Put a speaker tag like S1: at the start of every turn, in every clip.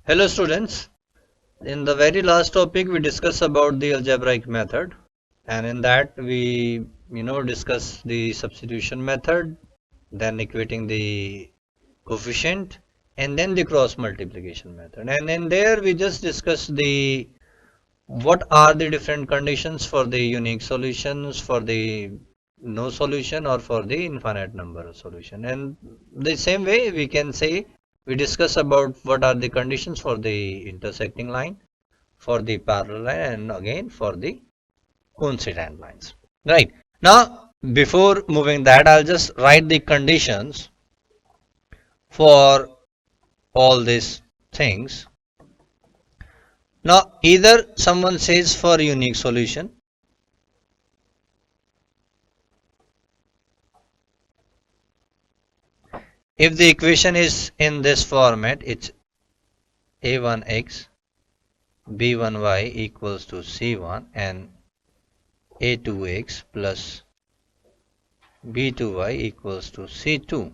S1: Hello students, in the very last topic we discussed about the algebraic method, and in that we discuss the substitution method, then equating the coefficient, and then the cross multiplication method. And in there we just discussed the what are the different conditions for the unique solutions, for the no solution, or for the infinite number of solution. And the same way we can say we discuss about what are the conditions for the intersecting line, for the parallel line, and again for the coincident lines. Right. Now before moving that, I'll just write the conditions for all these things. Now either someone says for unique solution, if the equation is in this format, it's a1x b1y equals to c1 and a2x plus b2y equals to c2.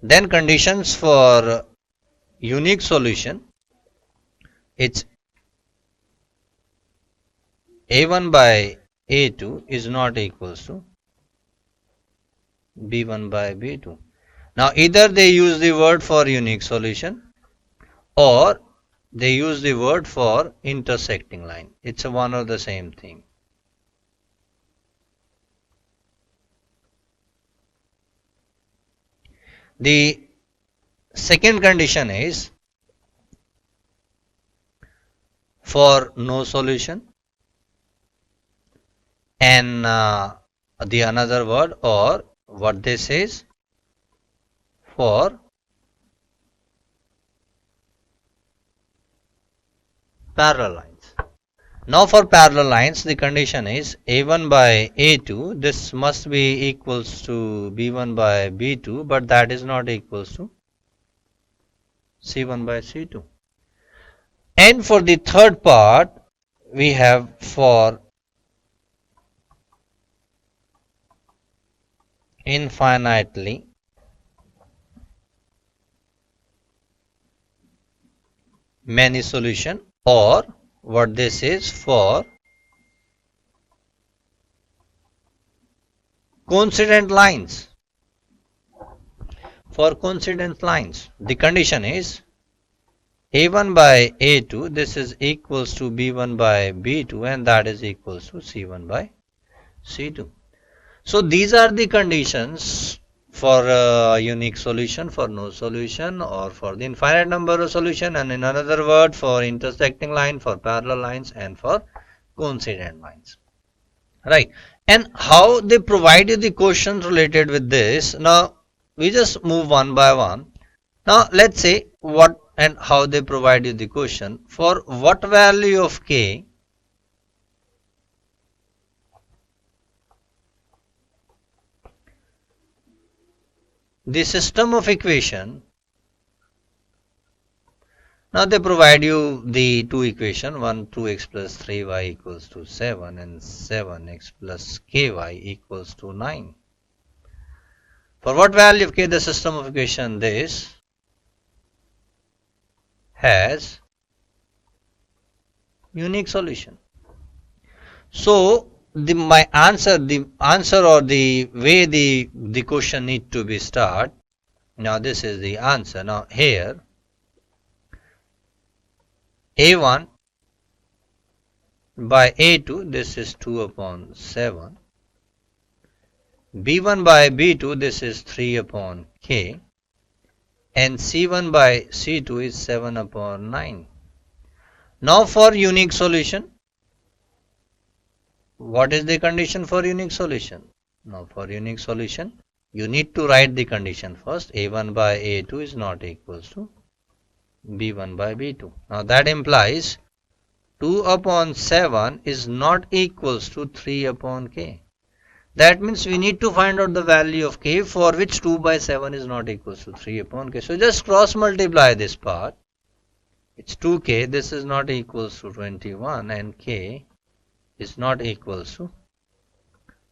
S1: Then conditions for unique solution, it's a1 by a2 is not equals to b1 by b2. Now either they use the word for unique solution or they use the word for intersecting line. It's one or the same thing. The second condition is for no solution, and the another word or what this is for parallel lines. Now for parallel lines, the condition is a1 by a2, this must be equals to b1 by b2, but that is not equals to c1 by c2. And for the third part, we have for infinitely many solution, or what this is for coincident lines. For coincident lines, the condition is a1 by a2, this is equals to b1 by b2, and that is equals to c1 by c2. So these are the conditions for a unique solution, for no solution, or for the infinite number of solution, and in another word for intersecting line, for parallel lines, and for coincident lines. Right. And how they provide you the questions related with this. Now we just move one by one. Now let's say what and how they provide you the question. For what value of k the system of equation. Now they provide you the two equation, one 2x plus 3y equals to 7 and 7x plus ky equals to 9. For what value of k the system of equation this has unique solution. So the answer or the way the question need to be start. Now this is the answer. Now here a1 by a2, this is 2 upon 7. b1 by b2, this is 3 upon k. And c1 by c2 is 7 upon 9. Now for unique solution, what is the condition for unique solution? Now for unique solution, you need to write the condition first. a1 by a2 is not equals to b1 by b2. Now that implies 2 upon 7 is not equals to 3 upon k. That means we need to find out the value of k for which 2 by 7 is not equals to 3 upon k. So just cross multiply this part. It's 2k, this is not equals to 21, and k is not equals to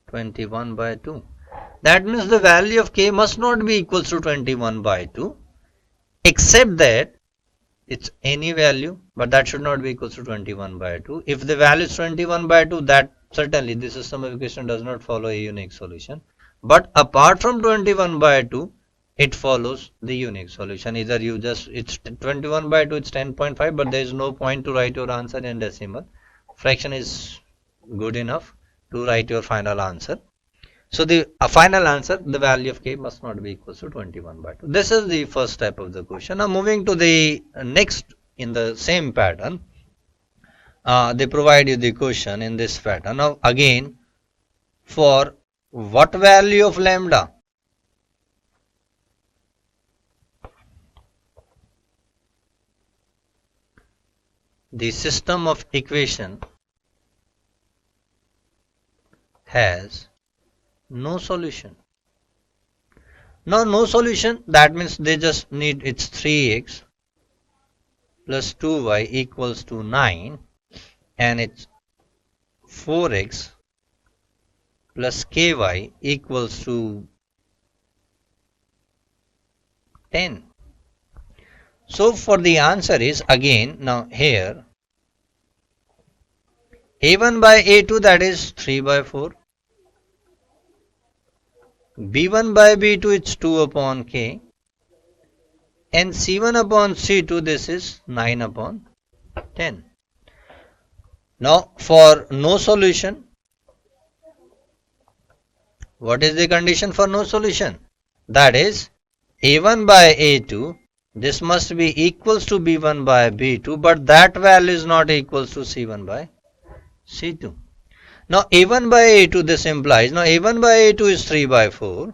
S1: 21 by 2. That means the value of k must not be equals to 21 by 2, except that it's any value, but that should not be equal to 21 by 2. If the value is 21 by 2, that certainly this system of equation does not follow a unique solution. But apart from 21 by 2, it follows the unique solution. Either you just, it's 21 by 2, it's 10.5, but there is no point to write your answer in decimal. Fraction is good enough to write your final answer. So the final answer, the value of k must not be equal to 21 by 2. This is the first type of the question. Now moving to the next in the same pattern, they provide you the question in this pattern. Now again, for what value of lambda? The system of equation has no solution. Now no solution, that means they just need it's 3x plus 2y equals to 9, and it's 4x plus ky equals to 10. So for the answer is again, now here a1 by a2, that is 3 by 4. b1 by b2, it's 2 upon k, and c1 upon c2, this is 9 upon 10. Now for no solution, what is the condition for no solution? That is a1 by a2, this must be equals to b1 by b2, but that value is not equals to c1 by c2. Now a1 by a2, this implies, now a1 by a2 is 3 by 4,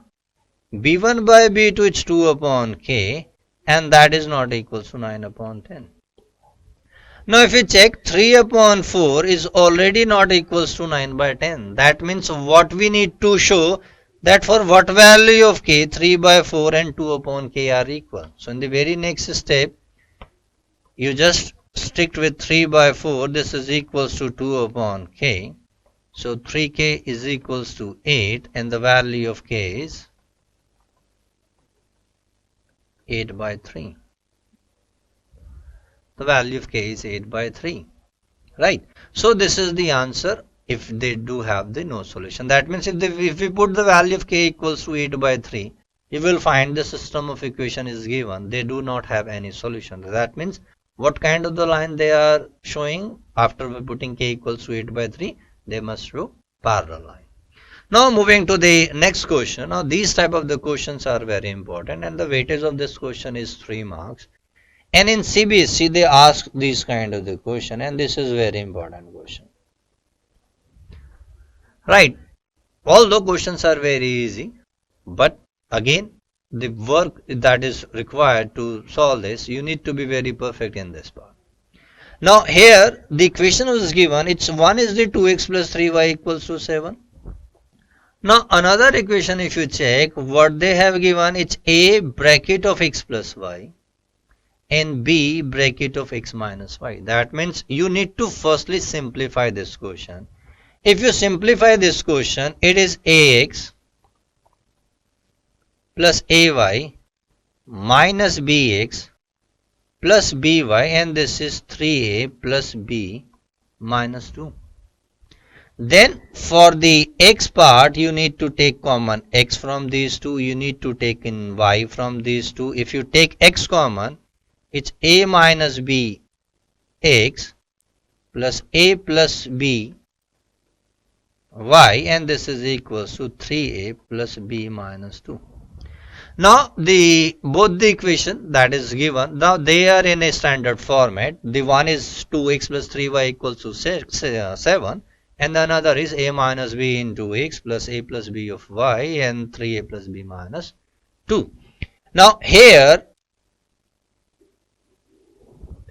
S1: b1 by b2 is 2 upon k, and that is not equals to 9 upon 10. Now if you check, 3 upon 4 is already not equals to 9 by 10. That means what we need to show, that for what value of k, 3 by 4 and 2 upon k are equal. So in the very next step, you just stick with 3 by 4, this is equals to 2 upon k. So 3k is equals to 8, and the value of k is 8 by 3. The value of k is 8 by 3. Right. So this is the answer if they do have the no solution. That means if we put the value of k equals to 8 by 3, you will find the system of equation is given. They do not have any solution. That means what kind of the line they are showing after putting k equals to 8 by 3, they must show parallel line. Now moving to the next question. Now these type of the questions are very important, and the weightage of this question is 3 marks. And in CBSE they ask this kind of the question, and this is very important question. Right. Although questions are very easy, but again the work that is required to solve this, you need to be very perfect in this part. Now here the equation was given, it's one is the 2x plus 3y equals to 7. Now another equation, if you check what they have given, it's a bracket of x plus y and b bracket of x minus y. That means you need to firstly simplify this question. If you simplify this question, it is ax plus ay minus bx plus by, and this is 3a plus b minus 2. Then for the x part, you need to take common x from these two, you need to take in y from these two. If you take x common, it's a minus b x plus a plus b y, and this is equals to 3a plus b minus 2. Now both the equation that is given, now they are in a standard format. The one is 2x plus 3y equals to 7, and the another is a minus b into x plus a plus b of y and 3a plus b minus 2. Now here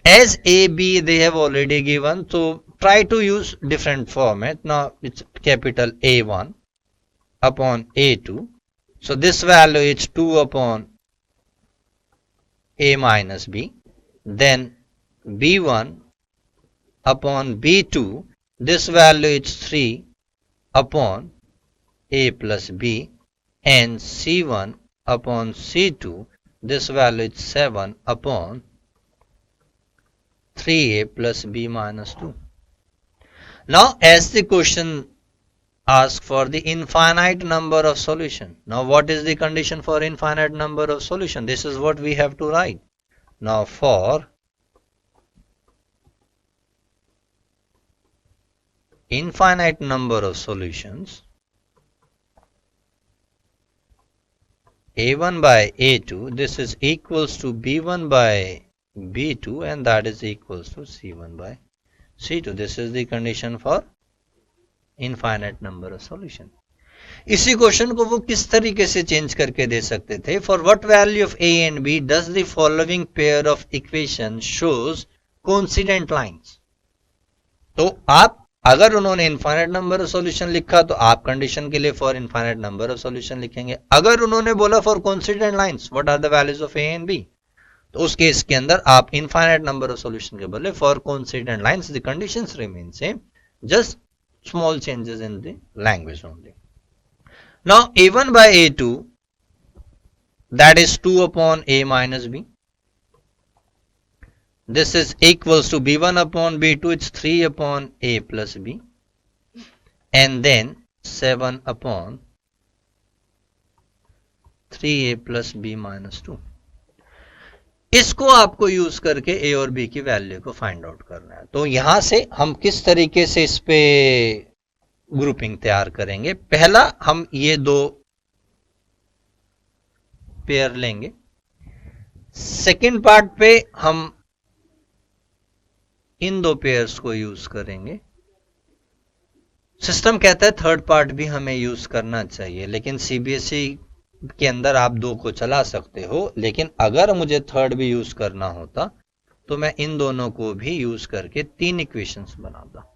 S1: as a, b they have already given, so try to use different format. Now it's capital A1 upon A2. So this value is 2 upon A minus B. Then B1 upon B2. This value is 3 upon A plus B. And C1 upon C2. This value is 7 upon 3a plus b minus 2. Now as the question asks for the infinite number of solution. Now what is the condition for infinite number of solution? This is what we have to write. Now for infinite number of solutions, a1 by a2, this is equals to b1 by b2 and that is equals to c1 by c2. This is the condition for infinite number of solution. इसी question को वो किस तरीके से change करके दे सकते थे? For what value of a and b does the following pair of equation shows coincident lines. तो आप अगर उन्होंने इनफाइनाइट नंबर ऑफ सॉल्यूशन लिखा तो आप कंडीशन के लिए for infinite number of solution लिखेंगे. अगर उन्होंने बोला for coincident lines what are the values of a and b, तो उस केस के अंदर आप इनफाइनाइट नंबर ऑफ सॉल्यूशन के बदले for coincident lines the conditions remain same, just small changes in the language only. Now a1 by a2, that is 2 upon a minus b. This is equals to b1 upon b2, it's 3 upon a plus b. And then 7 upon 3a plus b minus 2. इसको आपको use करके a और b की value को find out करना है. तो यहां से हम किस तरीके से इस पे ग्रुपिंग तैयार करेंगे? पहला हम ये दो पेयर लेंगे. सेकंड पार्ट पे हम इन दो पेयर्स को यूज करेंगे. सिस्टम कहता है थर्ड पार्ट भी हमें यूज करना चाहिए, लेकिन सीबीएसई के अंदर आप दो को चला सकते हो, लेकिन अगर मुझे थर्ड भी यूज करना होता तो मैं इन दोनों को भी यूज करके 3 इक्वेशंस बनाता.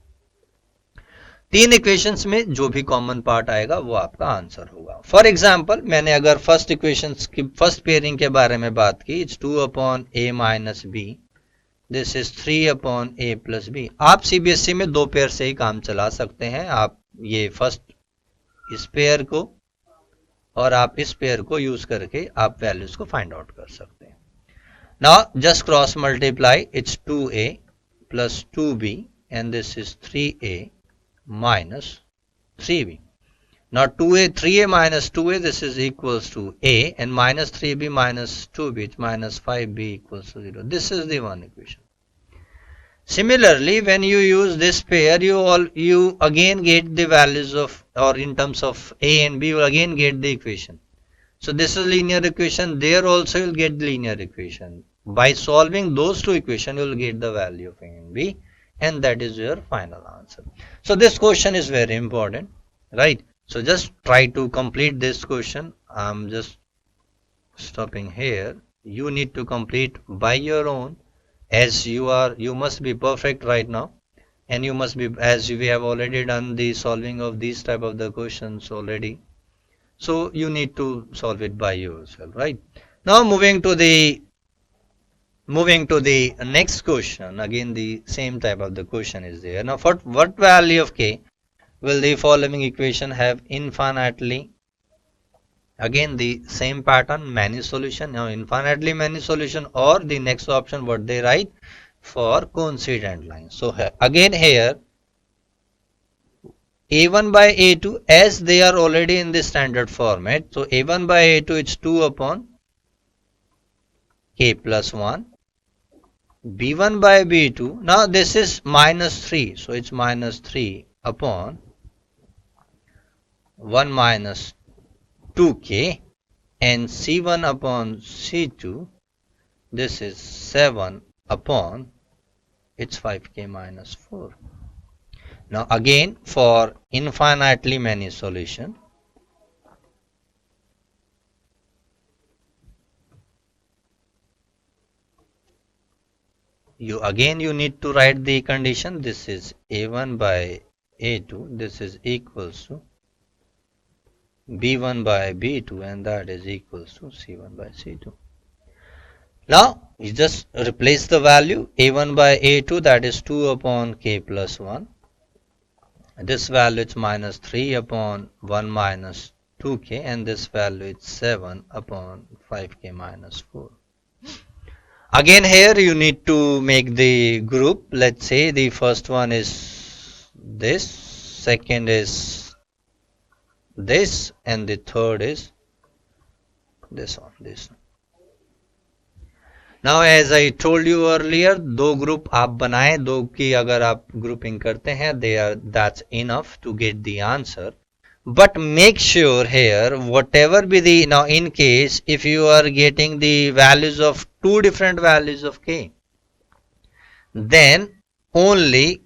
S1: 3 इक्वेशंस में जो भी कॉमन पार्ट आएगा वो आपका आंसर होगा. फॉर एग्जाम्पल मैंने अगर फर्स्ट इक्वेशंस की फर्स्ट पेयरिंग के बारे में बात की, it's 2 upon a minus b, this is 3 upon a plus b. आप सीबीएसई में दो पेयर से ही काम चला सकते हैं. आप ये फर्स्ट इस पेयर को और आप इस पेयर को यूज करके आप वैल्यूज को फाइंड आउट कर सकते हैं. Now just cross multiply, it's 2a plus 2b and this is 3a minus 3b. Now 3a minus 2a, this is equals to a, and minus 3b minus 2b, it's minus 5b equals to 0. This is the one equation. Similarly, when you use this pair, you again get the values of, or in terms of a and b, you again get the equation. So this is linear equation. There also you'll get the linear equation. By solving those two equations, you'll get the value of a and b, and that is your final answer. So this question is very important, right? So just try to complete this question. I'm just stopping here. You need to complete by your own, as you must be perfect right now, and you must be, as we have already done the solving of these type of the questions already, so you need to solve it by yourself, right? Now moving to the next question, again the same type of the question is there. Now for what value of k will the following equation have infinitely? Again the same pattern, many solution. Now infinitely many solution, or the next option what they write, for coincident lines. So again here a1 by a2, as they are already in the standard format, so a1 by a2 it's 2 upon k plus 1, b1 by b2, now this is minus 3, so it's minus 3 upon 1 minus 2k, and c1 upon c2, this is 7 upon, it's 5k minus 4. Now again for infinitely many solution, you need to write the condition. This is a1 by a2, this is equals to b1 by b2, and that is equals to c1 by c2. Now you just replace the value. A1 by a2, that is 2 upon k plus 1, this value is minus 3 upon 1 minus 2k, and this value is 7 upon 5k minus 4. Again here you need to make the group. Let's say the first one is this, second is this, and the third is this one, this one. Now as I told you earlier, दो group आप बनाएं, दो की अगर आप grouping करते हैं, that's enough to get the answer. But make sure here, whatever be the, now in case if you are getting the values of two different values of k, then only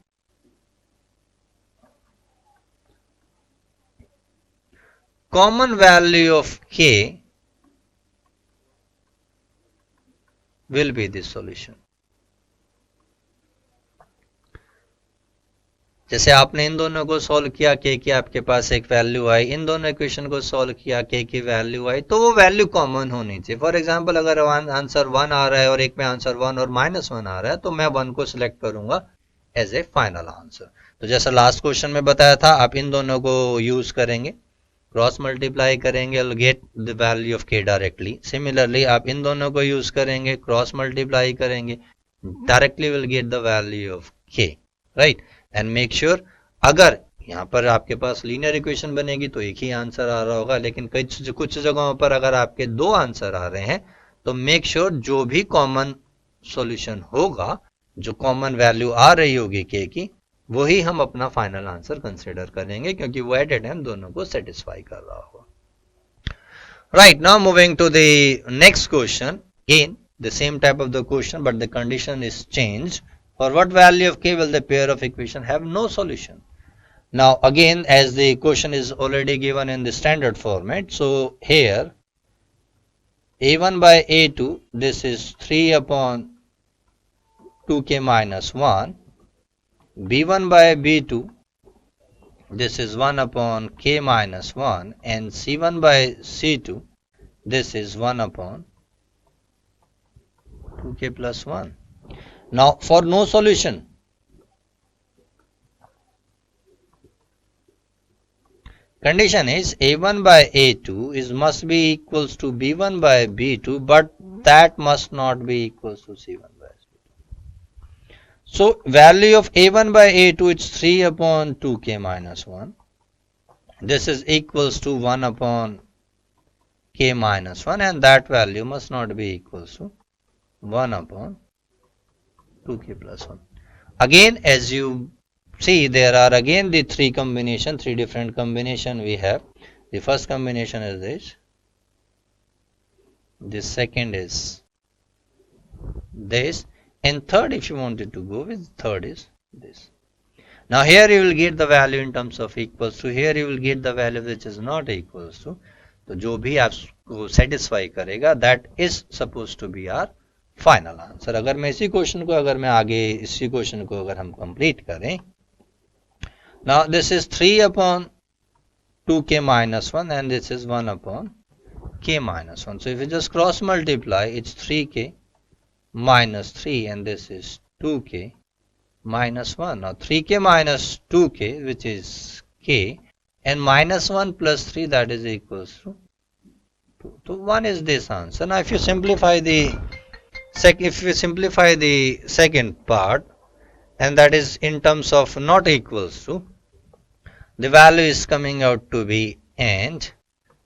S1: common value of k will be the solution. जैसे आपने इन दोनों को solve किया, के की आपके पास एक value आई, इन दोनों इक्वेशन को सॉल्व किया, के की वैल्यू आई, तो वो वैल्यू कॉमन होनी चाहिए. फॉर एग्जांपल अगर आंसर 1 आ रहा है और एक में आंसर 1 और -1 आ रहा है, तो मैं 1 को सिलेक्ट करूंगा एज ए फाइनल आंसर. तो जैसा लास्ट क्वेश्चन में बताया था, आप इन दोनों को यूज करेंगे, क्रॉस मल्टीप्लाई करेंगे, गेट द वैल्यू ऑफ के डायरेक्टली. सिमिलरली आप इन दोनों को यूज करेंगे, क्रॉस मल्टीप्लाई करेंगे, directly will get the value of के, राइट. एंड मेक श्योर, अगर यहाँ पर आपके पास लीनियर इक्वेशन बनेगी तो एक ही आंसर आ रहा होगा, लेकिन कुछ जगहों पर अगर आपके दो आंसर आ रहे हैं, तो मेक श्योर जो भी कॉमन सॉल्यूशन होगा, जो कॉमन वैल्यू आ रही होगी के की, वही हम अपना फाइनल आंसर कंसिडर करेंगे, क्योंकि वो एट ए टाइम दोनों को सेटिस्फाई कर रहा होगा. Right, now moving to the next question. Again the same type of the question, but the condition is changed. For what value of k will the pair of equation have no solution? Now again, as the question is already given in the standard format, so here a1 by a2, this is 3 upon 2k minus 1, b1 by b2, this is 1 upon k minus 1, and c1 by c2, this is 1 upon 2k plus 1. Now for no solution, condition is a1 by a2 is must be equals to b1 by b2, but that must not be equals to c1 by c2. So value of a1 by a2 is 3 upon 2k minus 1. This is equals to 1 upon k minus 1, and that value must not be equals to 1 upon 2k plus 1. Again, as you see, there are again the three different combination we have. The first combination is this. The second is this. And third, if you wanted to go with, third is this. Now here you will get the value in terms of equals to. Here you will get the value which is not equals to. तो जो भी आपको satisfy करेगा, that is supposed to be our final answer. अगर मैं इसी question को अगर हम कंप्लीट करें, now this is 3 upon 2k minus 1 and this is 1 upon k minus 1. So if you just cross multiply, it's 3k minus 3 and this is 2k minus 1. Now 3k minus 2k, which is k, and minus 1 plus 3, that is equals to 2. So 1 is this answer. Now if you simplify the second part, and that is in terms of not equals to, the value is coming out to be and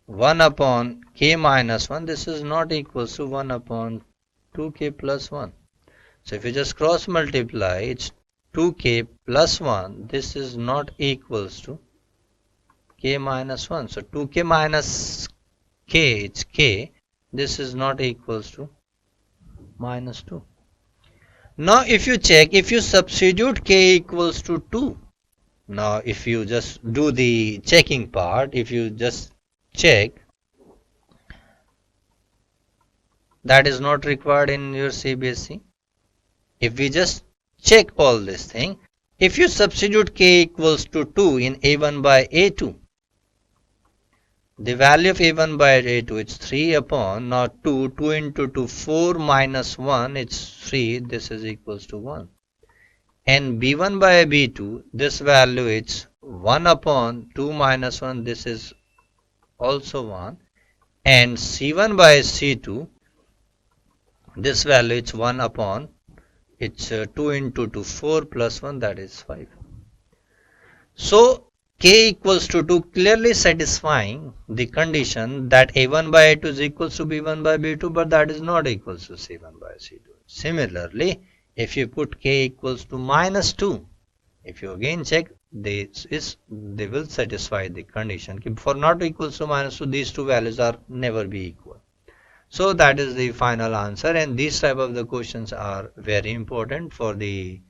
S1: 1 upon k minus 1, this is not equals to 1 upon 2k plus 1. So if you just cross multiply, it's 2k plus 1, this is not equals to k minus 1. So 2k minus k, it's k, this is not equals to minus 2. Now if you check, if you substitute k equals to 2, now if you just do the checking part, if you just check, that is not required in your CBSE. If we just check all this thing, if you substitute k equals to 2 in a1 by a2, the value of a1 by a2, it's 3 upon, now 2 into 2, 4 minus 1, it's 3, this is equals to 1. And b1 by b2, this value is 1 upon 2 minus 1, this is also 1. And c1 by c2, This value is 1 upon, it's 2 into 2, 4 plus 1, that is 5. So k equals to 2 clearly satisfying the condition that a1 by a2 is equals to b1 by b2, but that is not equals to c1 by c2. Similarly, if you put k equals to minus 2, if you again check, they will satisfy the condition. For not equals to minus 2, these two values are never be equal. So that is the final answer, and these type of the questions are very important for the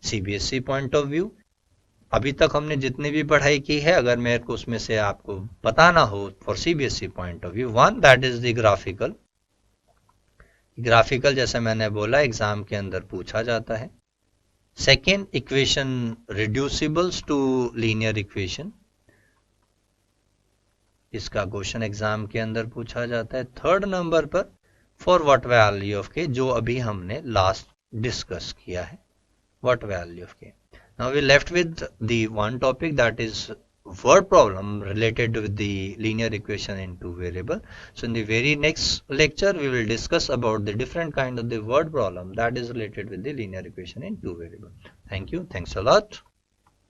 S1: CBSE point of view. अभी तक हमने जितनी भी पढ़ाई की है, अगर मेरे को उसमें से आपको बताना हो for CBSE point of view, one that is the graphical जैसे मैंने बोला एग्जाम के अंदर पूछा जाता है. Second, equation reducibles to linear equation, इसका क्वेश्चन एग्जाम के अंदर पूछा जाता है. थर्ड नंबर पर for what value of K, जो अभी हमने लास्ट डिस्कस किया है, what value of K. Now we left with the one topic, that is word problem related with the linear equation in two variable. So in the very next lecture we will discuss about the different kind of the word problem that is related with the linear equation in two variable. Thank you. Thanks a lot.